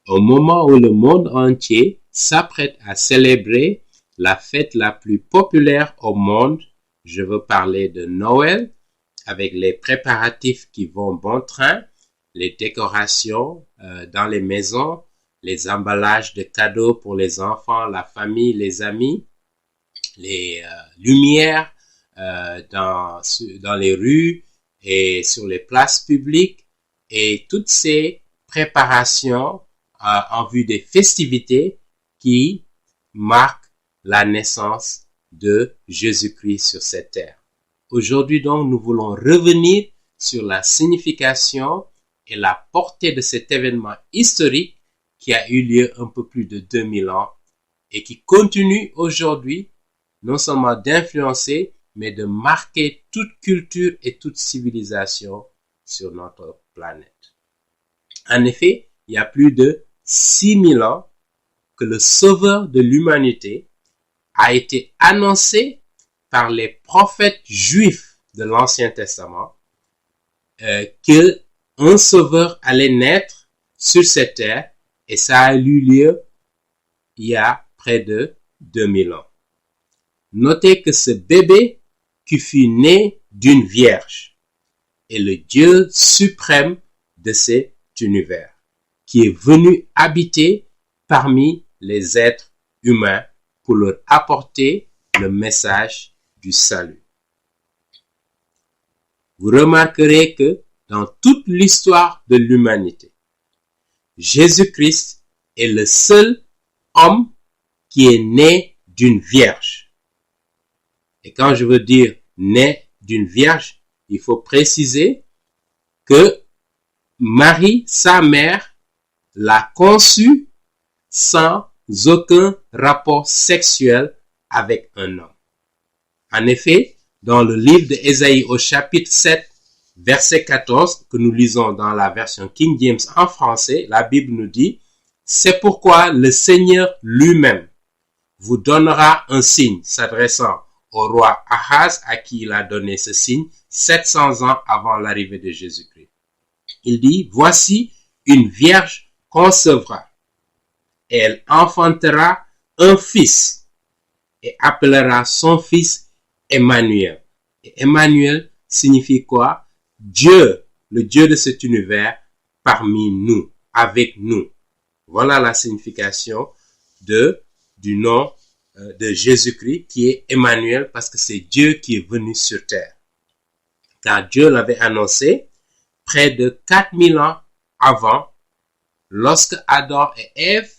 au moment où le monde entier s'apprête à célébrer la fête la plus populaire au monde. Je veux parler de Noël, avec les préparatifs qui vont bon train, les décorations dans les maisons, les emballages de cadeaux pour les enfants, la famille, les amis, les lumières dans les rues et sur les places publiques, et toutes ces préparations en vue des festivités qui marquent la naissance de Jésus-Christ sur cette terre. Aujourd'hui donc, nous voulons revenir sur la signification et la portée de cet événement historique qui a eu lieu un peu plus de 2000 ans et qui continue aujourd'hui non seulement d'influencer, mais de marquer toute culture et toute civilisation sur notre planète. En effet, il y a plus de 6000 ans que le Sauveur de l'humanité a été annoncé par les prophètes juifs de l'Ancien Testament, que un Sauveur allait naître sur cette terre, et ça a eu lieu il y a près de 2000 ans. Notez que ce bébé qui fut né d'une vierge est le Dieu suprême de cet univers, qui est venu habiter parmi les êtres humains pour leur apporter le message du salut. Vous remarquerez que dans toute l'histoire de l'humanité, Jésus-Christ est le seul homme qui est né d'une vierge. Et quand je veux dire né d'une vierge, il faut préciser que Marie, sa mère, l'a conçu sans aucun rapport sexuel avec un homme. En effet, dans le livre d'Ésaïe au chapitre 7, verset 14, que nous lisons dans la version King James en français, la Bible nous dit: « C'est pourquoi le Seigneur lui-même vous donnera un signe », s'adressant au roi Ahaz, à qui il a donné ce signe 700 ans avant l'arrivée de Jésus-Christ. Il dit: « Voici, une vierge concevra, et elle enfantera un fils, et appellera son fils Emmanuel. » Et Emmanuel signifie quoi? Dieu, le Dieu de cet univers, parmi nous, avec nous. Voilà la signification du nom de Jésus-Christ, qui est Emmanuel, parce que c'est Dieu qui est venu sur terre. Car Dieu l'avait annoncé près de 4000 ans avant, lorsque Adam et Ève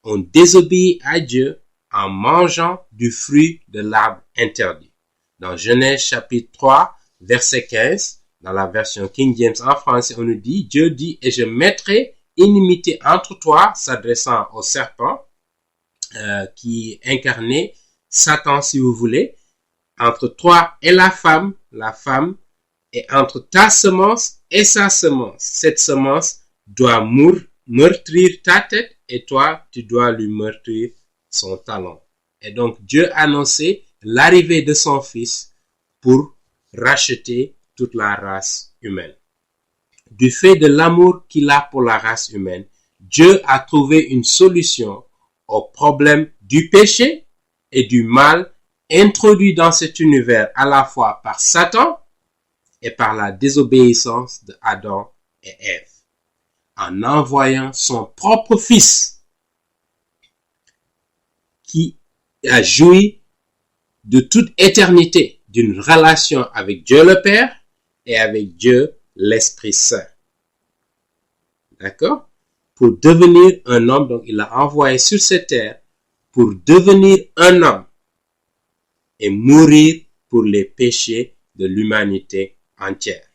ont désobéi à Dieu en mangeant du fruit de l'arbre interdit. Dans Genèse chapitre 3, verset 15, dans la version King James en français, on nous dit: Dieu dit: « Et je mettrai inimité entre toi », s'adressant au serpent, qui incarnait Satan, si vous voulez, entre toi et la femme, et entre ta semence et sa semence. Cette semence doit meurtrir ta tête, et toi, tu dois lui meurtrir son talon. Et donc, Dieu annonçait l'arrivée de son fils pour racheter toute la race humaine. Du fait de l'amour qu'il a pour la race humaine, Dieu a trouvé une solution au problème du péché et du mal introduit dans cet univers à la fois par Satan et par la désobéissance de Adam et Ève, en envoyant son propre fils qui a joui de toute éternité d'une relation avec Dieu le Père et avec Dieu l'Esprit Saint. D'accord? Pour devenir un homme, donc il l'a envoyé sur cette terre pour devenir un homme et mourir pour les péchés de l'humanité entière.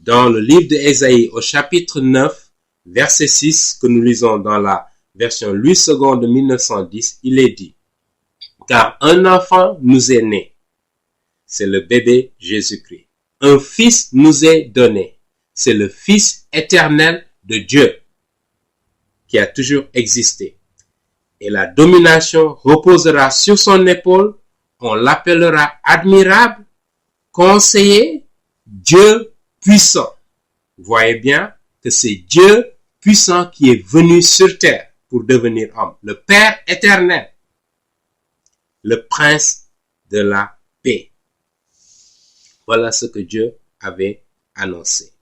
Dans le livre d'Ésaïe au chapitre 9, verset 6, que nous lisons dans la version Louis II de 1910, il est dit: « Car un enfant nous est né, c'est le bébé Jésus-Christ. Un fils nous est donné, c'est le Fils éternel de Dieu, qui a toujours existé. Et la domination reposera sur son épaule. On l'appellera admirable, conseiller, Dieu puissant. » Vous voyez bien que c'est Dieu puissant qui est venu sur terre pour devenir homme. Le Père éternel. Le prince de la paix. Voilà ce que Dieu avait annoncé.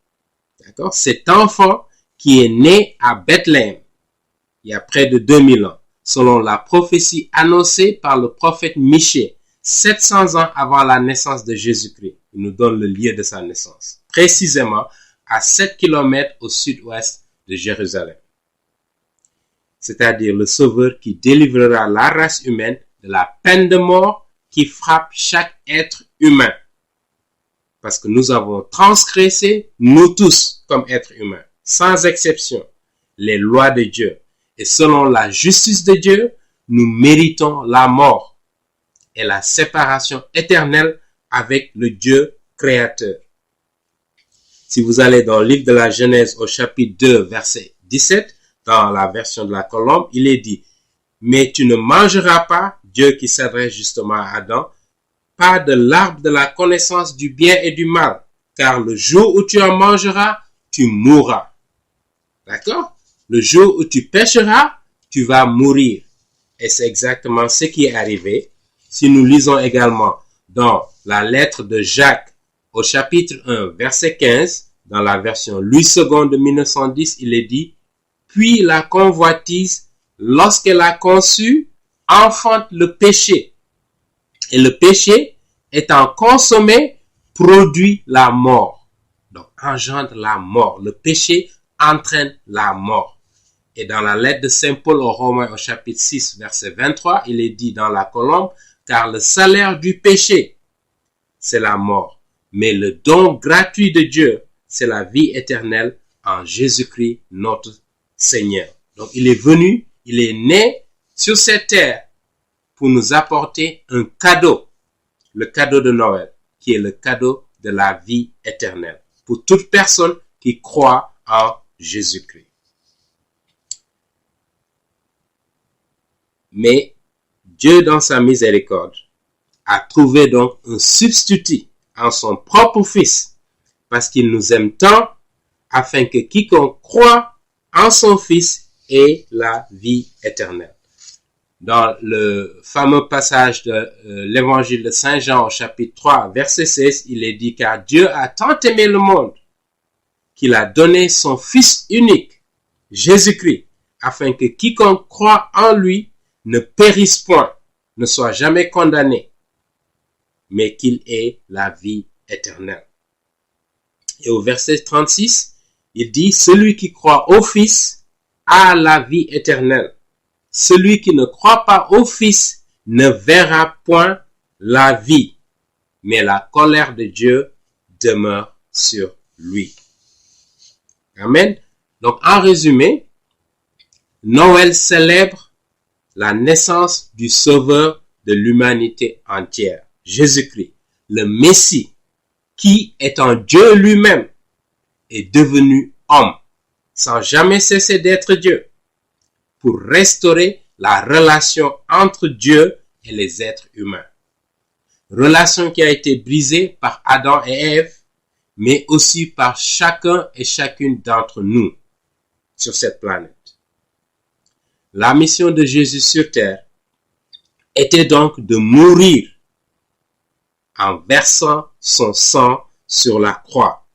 D'accord? Cet enfant qui est né à Bethléem, il y a près de 2000 ans, selon la prophétie annoncée par le prophète Michée, 700 ans avant la naissance de Jésus-Christ. Il nous donne le lieu de sa naissance. Précisément à 7 km au sud-ouest de Jérusalem. C'est-à-dire le Sauveur qui délivrera la race humaine de la peine de mort qui frappe chaque être humain. Parce que nous avons transgressé, nous tous, comme êtres humains, sans exception, les lois de Dieu. Et selon la justice de Dieu, nous méritons la mort et la séparation éternelle avec le Dieu créateur. Si vous allez dans le livre de la Genèse au chapitre 2, verset 17, dans la version de la Colombe, il est dit « Mais tu ne mangeras pas, Dieu qui s'adresse justement à Adam, pas de l'arbre de la connaissance du bien et du mal, car le jour où tu en mangeras, tu mourras. » D'accord? Le jour où tu pécheras, tu vas mourir. Et c'est exactement ce qui est arrivé. Si nous lisons également dans la lettre de Jacques au chapitre 1, verset 15, dans la version Louis II de 1910, il est dit « Puis la convoitise, lorsqu'elle a conçu, enfante le péché. Et le péché, étant consommé, produit la mort. » Donc, engendre la mort. Le péché entraîne la mort. Et dans la lettre de Saint Paul aux Romains au chapitre 6, verset 23, il est dit dans la Colombe « Car le salaire du péché, c'est la mort. Mais le don gratuit de Dieu, c'est la vie éternelle en Jésus-Christ, notre Seigneur. » Donc, il est venu, il est né sur cette terre pour nous apporter un cadeau, le cadeau de Noël, qui est le cadeau de la vie éternelle, pour toute personne qui croit en Jésus-Christ. Mais Dieu, dans sa miséricorde, a trouvé donc un substitut en son propre Fils, parce qu'il nous aime tant, afin que quiconque croit en son Fils ait la vie éternelle. Dans le fameux passage de l'évangile de Saint Jean au chapitre 3, verset 16, il est dit « Car Dieu a tant aimé le monde qu'il a donné son Fils unique, Jésus-Christ, afin que quiconque croit en lui ne périsse point, ne soit jamais condamné, mais qu'il ait la vie éternelle. » Et au verset 36, il dit « Celui qui croit au Fils a la vie éternelle. Celui qui ne croit pas au Fils ne verra point la vie, mais la colère de Dieu demeure sur lui. » Amen. Donc, en résumé, Noël célèbre la naissance du Sauveur de l'humanité entière, Jésus-Christ, le Messie, qui, étant Dieu lui-même, est devenu homme, sans jamais cesser d'être Dieu, pour restaurer la relation entre Dieu et les êtres humains. Relation qui a été brisée par Adam et Ève, mais aussi par chacun et chacune d'entre nous sur cette planète. La mission de Jésus sur terre était donc de mourir en versant son sang sur la croix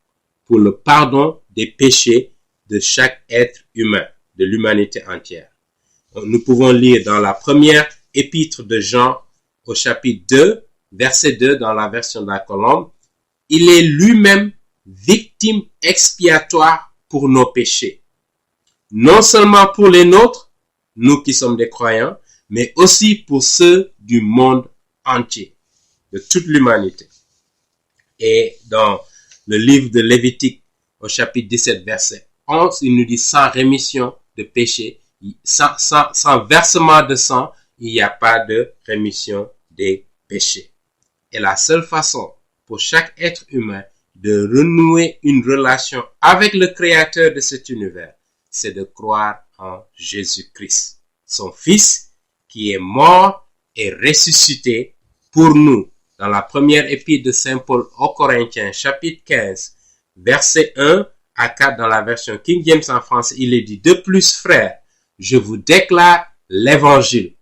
pour le pardon des péchés de chaque être humain, de l'humanité entière. Nous pouvons lire dans la première épître de Jean au chapitre 2, verset 2 dans la version de la Colombe. Il est lui-même victime expiatoire pour nos péchés. Non seulement pour les nôtres, nous qui sommes des croyants, mais aussi pour ceux du monde entier, de toute l'humanité. Et dans le livre de Lévitique, au chapitre 17, verset 11, il nous dit sans rémission de péché, sans versement de sang, il n'y a pas de rémission des péchés. Et la seule façon pour chaque être humain de renouer une relation avec le Créateur de cet univers, c'est de croire en Jésus-Christ, son Fils, qui est mort et ressuscité pour nous. Dans la première épître de Saint Paul aux Corinthiens, chapitre 15, verset 1 à 4 dans la version King James en français, il est dit, de plus, frères, je vous déclare l'évangile,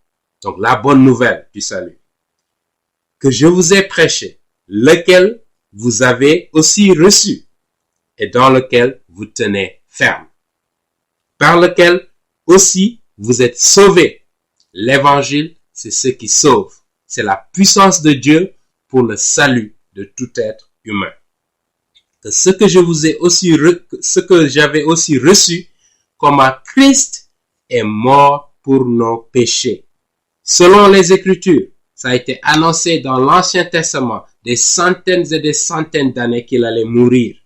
donc la bonne nouvelle du salut, que je vous ai prêché, lequel vous avez aussi reçu et dans lequel vous tenez ferme, par lequel aussi vous êtes sauvés. L'évangile, c'est ce qui sauve. C'est la puissance de Dieu pour le salut de tout être humain. Que ce que j'avais aussi reçu, comment Christ est mort pour nos péchés. Selon les Écritures, ça a été annoncé dans l'Ancien Testament des centaines et des centaines d'années qu'il allait mourir.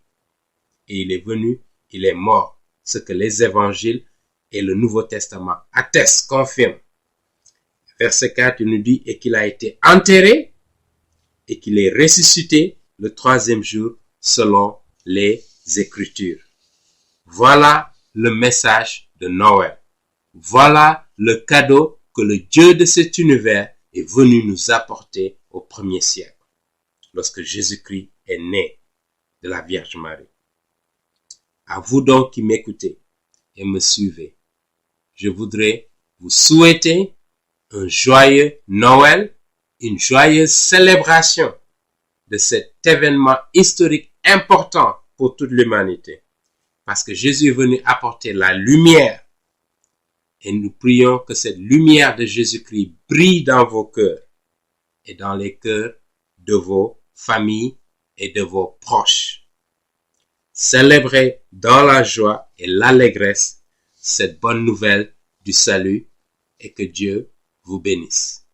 Et il est venu, il est mort. Ce que les évangiles et le Nouveau Testament attestent, confirment. Verset 4, il nous dit, et qu'il a été enterré et qu'il est ressuscité le troisième jour selon les Écritures. Voilà le message de Noël. Voilà le cadeau que le Dieu de cet univers est venu nous apporter au premier siècle, lorsque Jésus-Christ est né de la Vierge Marie. À vous donc qui m'écoutez et me suivez, je voudrais vous souhaiter un joyeux Noël, une joyeuse célébration de cet événement historique important pour toute l'humanité. Parce que Jésus est venu apporter la lumière. Et nous prions que cette lumière de Jésus-Christ brille dans vos cœurs et dans les cœurs de vos familles et de vos proches. Célébrez dans la joie et l'allégresse cette bonne nouvelle du salut et que Dieu vous bénisse.